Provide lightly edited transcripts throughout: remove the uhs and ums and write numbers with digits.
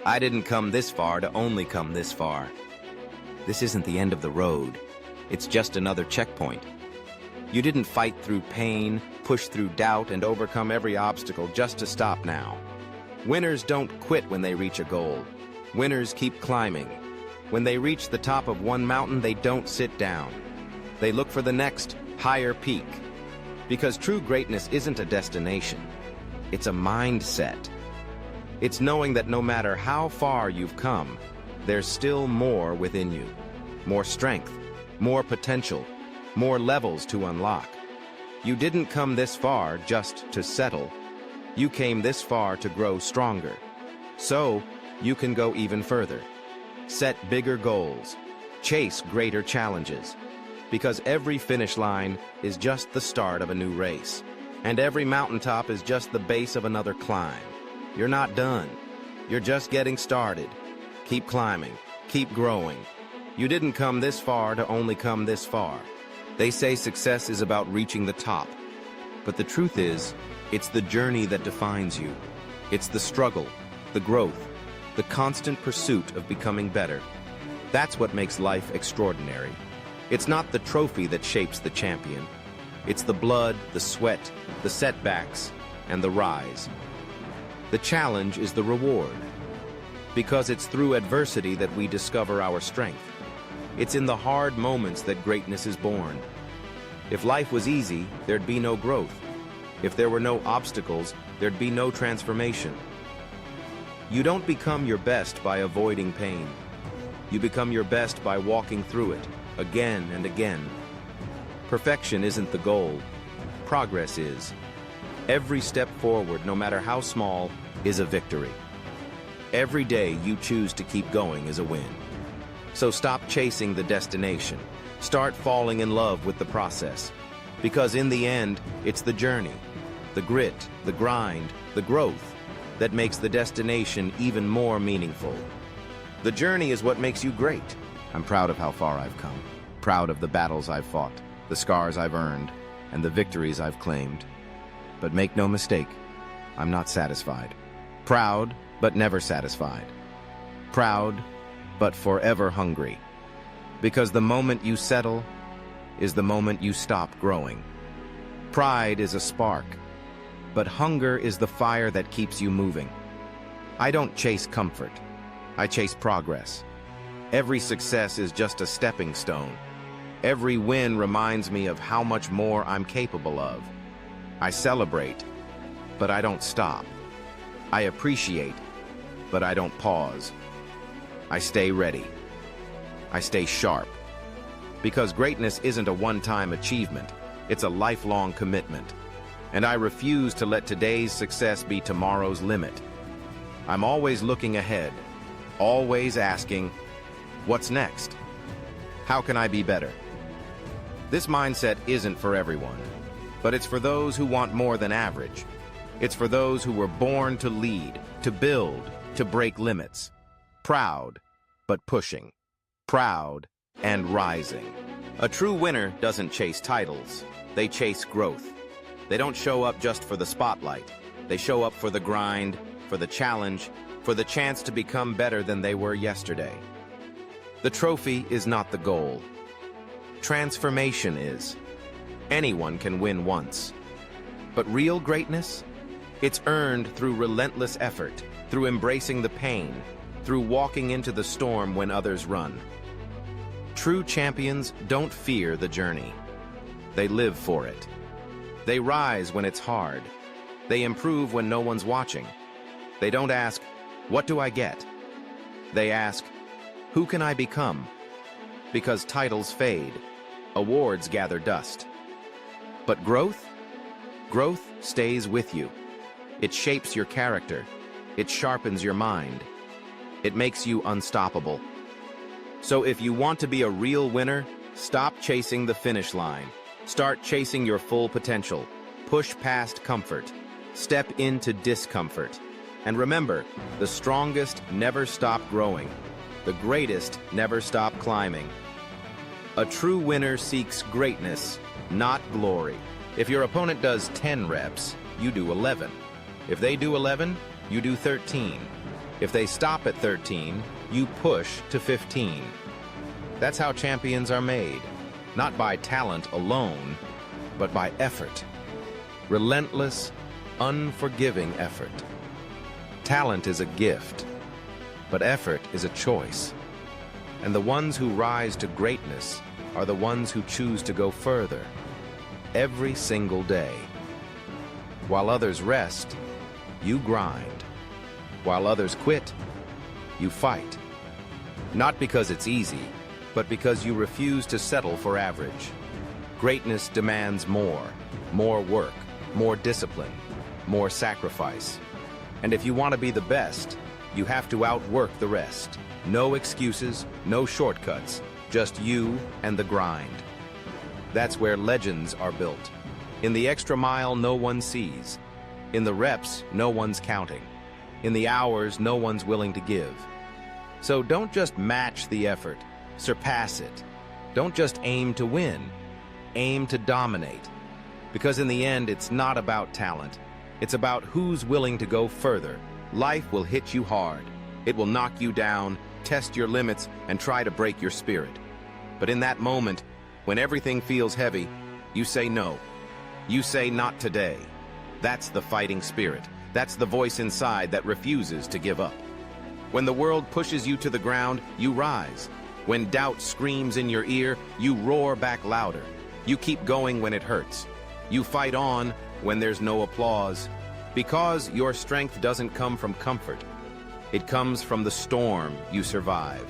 I didn't come this far to only come this far. This isn't the end of the road. It's just another checkpoint. You didn't fight through pain, push through doubt, and overcome every obstacle just to stop now. Winners don't quit when they reach a goal. Winners keep climbing. When they reach the top of one mountain, they don't sit down. They look for the next, higher peak. Because true greatness isn't a destination. It's a mindset. It's knowing that no matter how far you've come, there's still more within you. More strength, more potential, more levels to unlock. You didn't come this far just to settle. You came this far to grow stronger. So, you can go even further. Set bigger goals. Chase greater challenges. Because every finish line is just the start of a new race. And every mountaintop is just the base of another climb. You're not done. You're just getting started. Keep climbing. Keep growing. You didn't come this far to only come this far. They say success is about reaching the top. But the truth is, it's the journey that defines you. It's the struggle, the growth, the constant pursuit of becoming better. That's what makes life extraordinary. It's not the trophy that shapes the champion. It's the blood, the sweat, the setbacks, and the rise. The challenge is the reward. Because it's through adversity that we discover our strength. It's in the hard moments that greatness is born. If life was easy, there'd be no growth. If there were no obstacles, there'd be no transformation. You don't become your best by avoiding pain. You become your best by walking through it, again and again. Perfection isn't the goal. Progress is. Every step forward, no matter how small, is a victory. Every day you choose to keep going is a win. So stop chasing the destination. Start falling in love with the process. Because in the end, it's the journey, the grit, the grind, the growth that makes the destination even more meaningful. The journey is what makes you great. I'm proud of how far I've come. Proud of the battles I've fought, the scars I've earned, and the victories I've claimed. But make no mistake, I'm not satisfied. Proud, but never satisfied. Proud, but forever hungry. Because the moment you settle is the moment you stop growing. Pride is a spark, but hunger is the fire that keeps you moving. I don't chase comfort. I chase progress. Every success is just a stepping stone. Every win reminds me of how much more I'm capable of. I celebrate, but I don't stop. I appreciate, but I don't pause. I stay ready. I stay sharp. Because greatness isn't a one-time achievement, it's a lifelong commitment. And I refuse to let today's success be tomorrow's limit. I'm always looking ahead, always asking, what's next? How can I be better? This mindset isn't for everyone, but it's for those who want more than average. It's for those who were born to lead, to build, to break limits. Proud, but pushing. Proud and rising. A true winner doesn't chase titles. They chase growth. They don't show up just for the spotlight. They show up for the grind, for the challenge, for the chance to become better than they were yesterday. The trophy is not the goal. Transformation is. Anyone can win once. But real greatness? It's earned through relentless effort, through embracing the pain, through walking into the storm when others run. True champions don't fear the journey. They live for it. They rise when it's hard. They improve when no one's watching. They don't ask, what do I get? They ask, who can I become? Because titles fade, awards gather dust. But growth? Growth stays with you. It shapes your character. It sharpens your mind. It makes you unstoppable. So if you want to be a real winner, stop chasing the finish line. Start chasing your full potential. Push past comfort. Step into discomfort. And remember, the strongest never stop growing. The greatest never stop climbing. A true winner seeks greatness, not glory. If your opponent does 10 reps, you do 11. If they do 11, you do 13. If they stop at 13, you push to 15. That's how champions are made, not by talent alone, but by effort. Relentless, unforgiving effort. Talent is a gift, but effort is a choice. And the ones who rise to greatness are the ones who choose to go further, every single day. While others rest, you grind. While others quit, you fight. Not because it's easy, but because you refuse to settle for average. Greatness demands more work, more discipline, more sacrifice. And if you want to be the best, you have to outwork the rest. No excuses, no shortcuts, just you and the grind. That's where legends are built. In the extra mile no one sees. In the reps, no one's counting. In the hours, no one's willing to give. So don't just match the effort, surpass it. Don't just aim to win, aim to dominate. Because in the end, it's not about talent. It's about who's willing to go further. Life will hit you hard. It will knock you down, test your limits, and try to break your spirit. But in that moment, when everything feels heavy, you say no. You say not today. That's the fighting spirit. That's the voice inside that refuses to give up. When the world pushes you to the ground, you rise. When doubt screams in your ear, you roar back louder. You keep going when it hurts. You fight on when there's no applause. Because your strength doesn't come from comfort. It comes from the storm you survive.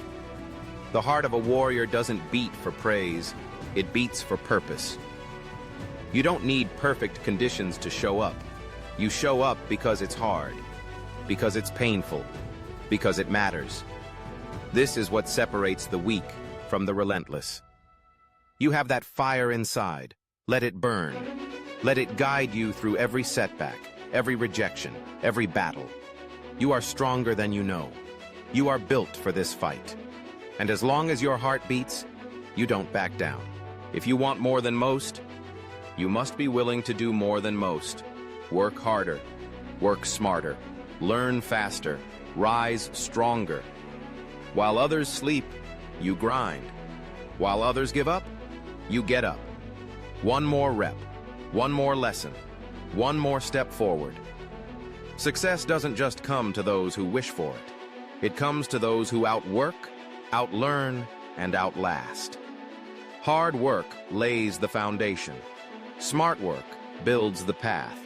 The heart of a warrior doesn't beat for praise. It beats for purpose. You don't need perfect conditions to show up. You show up because it's hard, because it's painful, because it matters. This is what separates the weak from the relentless. You have that fire inside. Let it burn. Let it guide you through every setback, every rejection, every battle. You are stronger than you know. You are built for this fight. And as long as your heart beats, you don't back down. If you want more than most, you must be willing to do more than most. Work harder, work smarter, learn faster, rise stronger. While others sleep, you grind. While others give up, you get up. One more rep, one more lesson, one more step forward. Success doesn't just come to those who wish for it. It comes to those who outwork, outlearn, and outlast. Hard work lays the foundation. Smart work builds the path.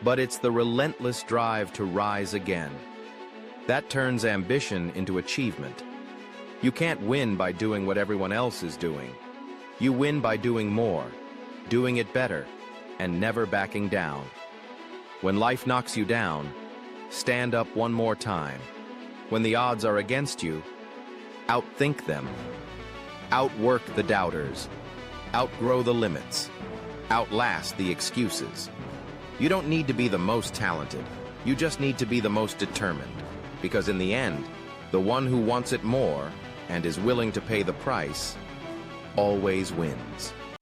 But it's the relentless drive to rise again. That turns ambition into achievement. You can't win by doing what everyone else is doing. You win by doing more, doing it better, and never backing down. When life knocks you down, stand up one more time. When the odds are against you, outthink them. Outwork the doubters. Outgrow the limits. Outlast the excuses. You don't need to be the most talented. You just need to be the most determined. Because in the end, the one who wants it more and is willing to pay the price always wins.